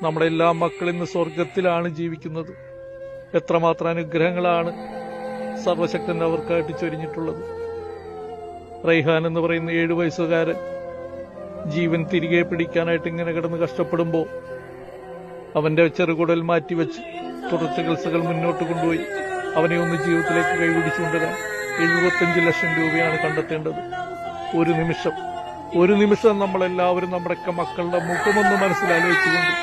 നമ്മുടെ എല്ലാ മക്കളും ഇന്ന് സ്വർഗത്തിലാണ് ജീവിക്കുന്നത്. എത്രമാത്രം അനുഗ്രഹങ്ങളാണ് സർവശക്തൻ അവർക്കായിട്ട് ചൊരിഞ്ഞിട്ടുള്ളത്. റൈഹാൻ എന്ന് പറയുന്ന 7 വയസ്സുകാരൻ ജീവൻ തിരികെ പിടിക്കാനായിട്ട് ഇങ്ങനെ കിടന്ന് കഷ്ടപ്പെടുമ്പോൾ അവന്റെ ചെറുകുടൽ മാറ്റിവെച്ച് തുടർ ചികിത്സകൾ മുന്നോട്ട് കൊണ്ടുപോയി അവനെ ഒന്ന് ജീവിതത്തിലേക്ക് കൈപിടിച്ചുകൊണ്ടുവരാൻ 75 ലക്ഷം രൂപയാണ് കണ്ടെത്തേണ്ടത്. ഒരു നിമിഷം നമ്മളെല്ലാവരും നമ്മുടെയൊക്കെ മക്കളുടെ മുഖമൊന്ന് മനസ്സിലാലോചിച്ചുകൊണ്ട്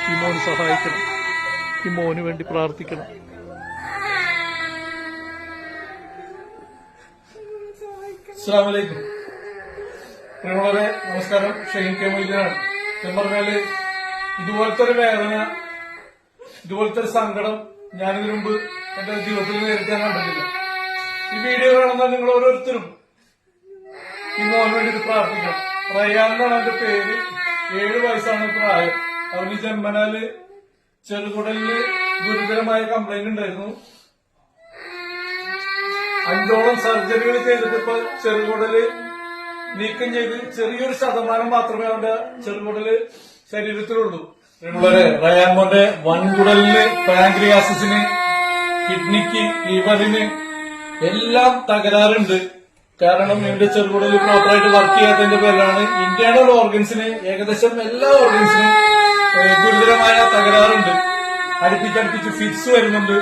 ഈ മോന് സഹായിക്കണം, ഈ മോന് വേണ്ടി പ്രാർത്ഥിക്കണം. അസ്സലാമു അലൈക്കും. പ്രിയമുള്ളവരെ, നമസ്കാരം. ഷെയ്ൻ കെ മൊയ്തീനാണ്. ഞാൻ പറഞ്ഞാല് ഇതുപോലത്തെ ഒരു വേദന, ഇതുപോലത്തെ ഒരു സങ്കടം ഞാനിതിനു മുമ്പ് എന്റെ ജീവിതത്തിൽ നേരിട്ട് ഞാൻ കണ്ടിട്ടില്ല. ഈ വീഡിയോ കാണുന്ന നിങ്ങൾ ഓരോരുത്തരും ഈ മോന് വേണ്ടിയിട്ട് പ്രാർത്ഥിക്കണം. റയാൻ എന്നാണ് അവന്റെ പേര്. 7 വയസ്സാണ് പ്രായം. അവന് ജന്മനാല് ചെറുകുടലിന് ഗുരുതരമായ കംപ്ലൈന്റ് ഉണ്ടായിരുന്നു. 5ഓളം സർജറികൾ ചെയ്തിട്ട് ഇപ്പൊ ചെറുകുടല് നീക്കം ചെയ്ത് ചെറിയൊരു ശതമാനം മാത്രമേ അവന്റെ ചെറുകുടല് ശരീരത്തിലുള്ളൂ. റയാൻ മോന്റെ വൻകുടലിന്, പാൻക്രിയാസിന്, കിഡ്നിക്ക്, ലിവറിന് എല്ലാം തകരാറുണ്ട്. കാരണം ഇവന്റെ ചെറുകുടൽ പ്രോപ്പറായിട്ട് വർക്ക് ചെയ്യാത്തതിന്റെ പേരിലാണ് ഇന്റേണൽ ഓർഗൻസിന്, ഏകദേശം എല്ലാ ഓർഗൻസിനും ഗുരുതരമായ തകരാറുണ്ട്. അടുപ്പിച്ചടുപ്പിച്ച് ഫിറ്റ്സ് വരുന്നുണ്ട്.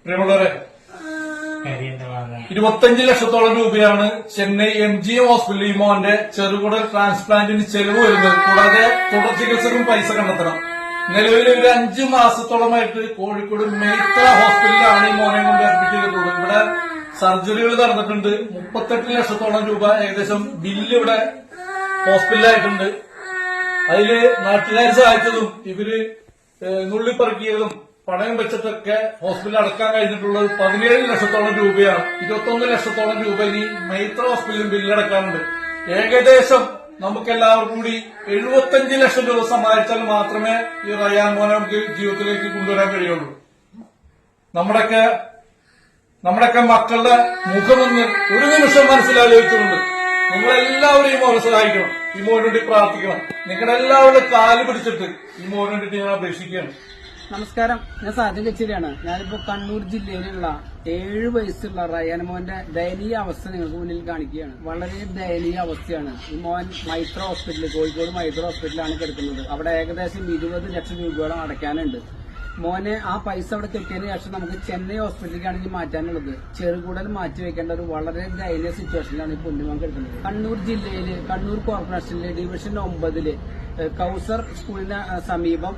പ്രിയമുള്ളവരെ, 25 ലക്ഷത്തോളം രൂപയാണ് ചെന്നൈ MGM ഹോസ്പിറ്റലിൽ ഈ മോന്റെ ചെറുകുടൽ ട്രാൻസ്പ്ലാന്റിന് ചെലവ് വരുന്നത്. കൂടാതെ തുടർ ചികിത്സക്കും പൈസ കണ്ടെത്തണം. നിലവിൽ ഒരു 5 മാസത്തോളമായിട്ട് കോഴിക്കോട് മെയ്ത്ര ഹോസ്പിറ്റലിലാണ് ഈ മോനെ കൊണ്ട് അഡ്മിറ്റ് ചെയ്തിട്ടുള്ളത്. ഇവിടെ സർജറികൾ നടന്നിട്ടുണ്ട്. 38 ലക്ഷത്തോളം രൂപ ഏകദേശം ബില്ല് ഇവിടെ ഹോസ്പിറ്റലായിട്ടുണ്ട്. അതില് നാട്ടുകാർ സഹായിച്ചതും ഇവര് നുള്ളിപ്പറക്കിയതും പണയം വെച്ചിട്ടൊക്കെ ഹോസ്പിറ്റലിൽ അടക്കാൻ കഴിഞ്ഞിട്ടുള്ളത് 17 ലക്ഷത്തോളം രൂപയാണ്. 21 ലക്ഷത്തോളം രൂപ ഇനി മൈത്ര ഹോസ്പിറ്റലിൽ ബില്ലടക്കാനുണ്ട്. ഏകദേശം നമുക്കെല്ലാവർക്കും കൂടി 75 ലക്ഷം രൂപ സമ്മാനിച്ചാൽ മാത്രമേ ഈ റയാൻ മോനെ നമുക്ക് ജീവിതത്തിലേക്ക് കൊണ്ടുവരാൻ കഴിയുള്ളൂ. നമ്മുടെയൊക്കെ മക്കളുടെ മുഖമൊന്ന് ഒരു നിമിഷം മനസ്സിലാലോചിച്ചുകൊണ്ട് നിങ്ങളെല്ലാവരും ഈ മോനെ സഹായിക്കണം, ഈ മോന് വേണ്ടി പ്രാർത്ഥിക്കണം. നിങ്ങളുടെ എല്ലാവരുടെ കാല് പിടിച്ചിട്ട് ഈ മോന് വേണ്ടിയിട്ട് ഞാൻ അപേക്ഷിക്കുകയാണ്. നമസ്കാരം, ഞാൻ സാജൻ കച്ചേരിയാണ്. ഞാനിപ്പോ കണ്ണൂർ ജില്ലയിലുള്ള 7 വയസ്സുള്ള റയാൻ മോന്റെ ദയനീയ അവസ്ഥ നിങ്ങൾക്ക് മുന്നിൽ കാണിക്കുകയാണ്. വളരെ ദയനീയ അവസ്ഥയാണ്. ഈ മോൻ മൈത്ര ഹോസ്പിറ്റലിൽ, കോഴിക്കോട് മൈത്ര ഹോസ്പിറ്റലിലാണ് കിടക്കുന്നത്. അവിടെ ഏകദേശം 20 ലക്ഷം രൂപയോളം അടയ്ക്കാനുണ്ട്. മോനെ ആ പൈസ അവിടെ കിട്ടിയതിനു ശേഷം നമുക്ക് ചെന്നൈ ഹോസ്പിറ്റലിലേക്കാണ് ഇനി മാറ്റാനുള്ളത്. ചെറുകുടൽ മാറ്റിവെക്കേണ്ട ഒരു വളരെ ദയനീയ സിറ്റുവേഷനിലാണ് ഈ പൊന്നുമോൻ കിടക്കുന്നത്. കണ്ണൂർ ജില്ലയില്, കണ്ണൂർ കോർപ്പറേഷനിലെ ഡിവിഷൻ 9 കൗസർ സ്കൂളിന് സമീപം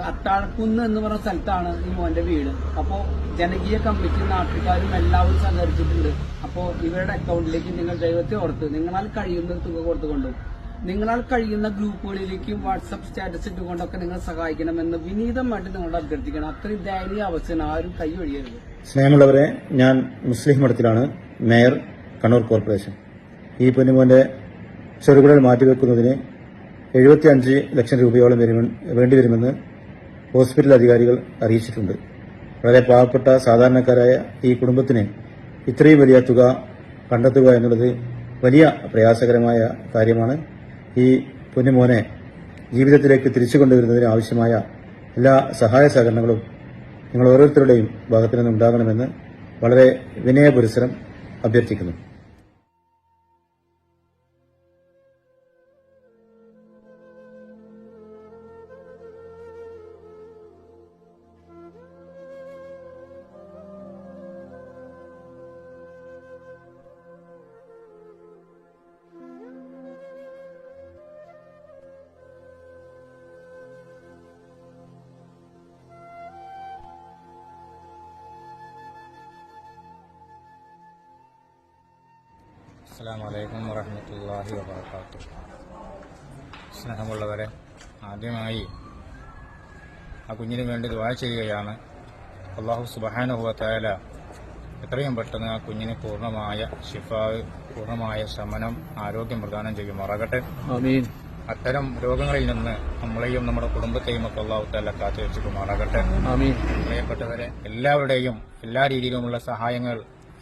അത്താഴക്കുന്ന് എന്ന് പറഞ്ഞ സ്ഥലത്താണ് ഈ മോന്റെ വീട്. അപ്പോ ജനകീയ കമ്മിറ്റി, നാട്ടുകാരും എല്ലാവരും സഹകരിച്ചിട്ടുണ്ട്. അപ്പോ ഇവരുടെ അക്കൗണ്ടിലേക്ക് നിങ്ങൾ ദൈവത്തെ ഓർത്ത് നിങ്ങളാൽ കഴിയുന്ന തുക കൊടുത്തുകൊണ്ടും നിങ്ങളാൽ കഴിയുന്ന ഗ്രൂപ്പുകളിലേക്കും വാട്സപ്പ് സ്റ്റാറ്റസ് ഇട്ടുകൊണ്ടൊക്കെ നിങ്ങൾ സഹായിക്കണമെന്ന് വിനീതമായിട്ട് നിങ്ങളോട് അഭ്യർത്ഥിക്കണം. അത്രയും ദയനീയ അവസ്ഥയാണ്. ആരും കൈ ഒഴിയരുത്. സ്നേഹമുള്ളവരെ, ഞാൻ മുസ്ലിം മഠത്തിലാണ്, മേയർ, കണ്ണൂർ കോർപ്പറേഷൻ. ഈ പൊന്നുമോന്റെ ചെറുകുടൽ മാറ്റിവെക്കുന്നതിന് 75 ലക്ഷം രൂപയോളം വേണ്ടിവരുമെന്ന് ഹോസ്പിറ്റൽ അധികാരികൾ അറിയിച്ചിട്ടുണ്ട്. വളരെ പാവപ്പെട്ട സാധാരണക്കാരായ ഈ കുടുംബത്തിന് ഇത്രയും വലിയ തുക കണ്ടെത്തുക എന്നുള്ളത് വലിയ പ്രയാസകരമായ കാര്യമാണ്. ഈ പൊന്നുമോനെ ജീവിതത്തിലേക്ക് തിരിച്ചു കൊണ്ടുവരുന്നതിന് ആവശ്യമായ എല്ലാ സഹായ സഹകരണങ്ങളും നിങ്ങൾ ഓരോരുത്തരുടെയും ഭാഗത്തു നിന്നുണ്ടാകണമെന്ന് വളരെ വിനയപുരസ്സരം അഭ്യർത്ഥിക്കുന്നു. അസ്സലാമു അലൈക്കും വറഹ്മത്തുള്ളാഹി വബറകാതുഹു. സ്നേഹമുള്ളവരെ, ആദ്യമായി ആ കുഞ്ഞിന് വേണ്ടി ദുആ ചെയ്യുകയാണ്. അല്ലാഹു സുബ്ഹാനഹു വ തആല എത്രയും പെട്ടെന്ന് ആ കുഞ്ഞിന് പൂർണ്ണമായ ശിഫാ, പൂർണ്ണമായ ശമനം, ആരോഗ്യം പ്രദാനം ചെയ്യുമാറാകട്ടെ. ആമീൻ. അത്തരം രോഗങ്ങളിൽ നിന്ന് നമ്മളെയും നമ്മുടെ കുടുംബത്തെയും ഒക്കെ അല്ലാഹു തആല കാത്തുരക്ഷിക്കുമാറാകട്ടെ. ആമീൻ. പ്രിയപ്പെട്ടവരെ, എല്ലാവരുടെയും എല്ലാ രീതിയിലുമുള്ള സഹായങ്ങൾ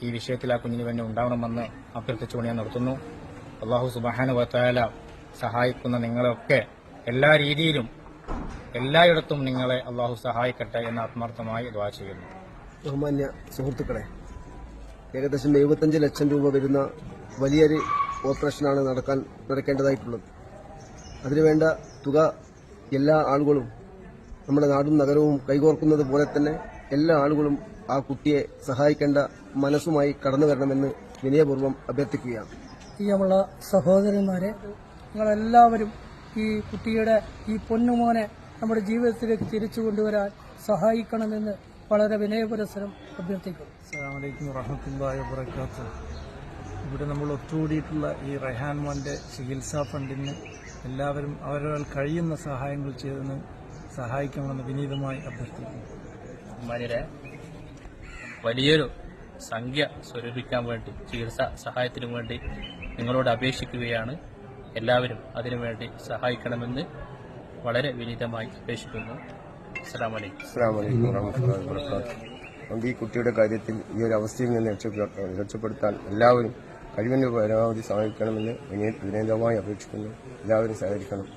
ഈ വിഷയത്തിൽ ആ കുഞ്ഞിന് വേണ്ടി ഉണ്ടാവണമെന്ന് അഭ്യർത്ഥിച്ചുകൊണ്ട് ഞാൻ നിർത്തുന്നു. അല്ലാഹു സുബ്ഹാനഹു വ തആല സഹായിക്കുന്ന നിങ്ങളൊക്കെ എല്ലാ രീതിയിലും എല്ലായിടത്തും നിങ്ങളെ അള്ളാഹു സഹായിക്കട്ടെ എന്ന് ആത്മാർത്ഥമായി ദുആ ചെയ്യുന്നു. ബഹുമാന്യ സുഹൃത്തുക്കളെ, ഏകദേശം 75 ലക്ഷം രൂപ വരുന്ന വലിയൊരു ഓപ്പറേഷനാണ് നടക്കേണ്ടതായിട്ടുള്ളത്. അതിനുവേണ്ട തുക എല്ലാ ആളുകളും നമ്മുടെ നാടും നഗരവും കൈകോർക്കുന്നത് പോലെ തന്നെ എല്ലാ ആളുകളും ആ കുട്ടിയെ സഹായിക്കേണ്ട മനസ്സുമായി കടന്നു വരണമെന്ന് വിനയപൂർവ്വം അഭ്യർത്ഥിക്കുകയാണ്. പ്രിയമുള്ള സഹോദരന്മാരെ, നിങ്ങളെല്ലാവരും ഈ കുട്ടിയുടെ ഈ പൊന്നുമോനെ നമ്മുടെ ജീവിതത്തിലേക്ക് തിരിച്ചു കൊണ്ടുവരാൻ സഹായിക്കണമെന്ന് വളരെ വിനയപുരസ്സരം അഭ്യർത്ഥിക്കുന്നു. അസ്സലാമു അലൈക്കും വറഹ്മത്തുള്ളാഹി വബറകാതുഹു. ഇവിടെ നമ്മൾ ഒത്തുകൂടിയിട്ടുള്ള ഈ റൈഹാൻ മോന്റെ ചികിത്സാ ഫണ്ടിന് എല്ലാവരും അവരവർ കഴിയുന്ന സഹായങ്ങൾ ചെയ്തെന്ന് സഹായിക്കണമെന്ന് വിനീതമായി അഭ്യർത്ഥിക്കുന്നു. ബഹുമാന്യരെ, വലിയൊരു സംഖ്യ സ്വരൂപിക്കാൻ വേണ്ടി ചികിത്സാ സഹായത്തിനു വേണ്ടി നിങ്ങളോട് അപേക്ഷിക്കുകയാണ്. എല്ലാവരും അതിനുവേണ്ടി സഹായിക്കണമെന്ന് വളരെ വിനീതമായി അപേക്ഷിക്കുന്നു. അസ്സലാമു അലൈക്കും. അസ്സലാമു അലൈക്കും വറഹ്മത്തുള്ളാഹി വബറകാതുഹു. അതുകൊണ്ട് ഈ കുട്ടിയുടെ കാര്യത്തിൽ ഈ ഒരു അവസ്ഥയിൽ നിന്ന് രക്ഷപ്പെടുത്താൻ എല്ലാവരും കഴിവിന്റെ പരമാവധി സഹായിക്കണമെന്ന് വിനീതമായി അപേക്ഷിക്കുന്നു. എല്ലാവരും സഹകരിക്കണം.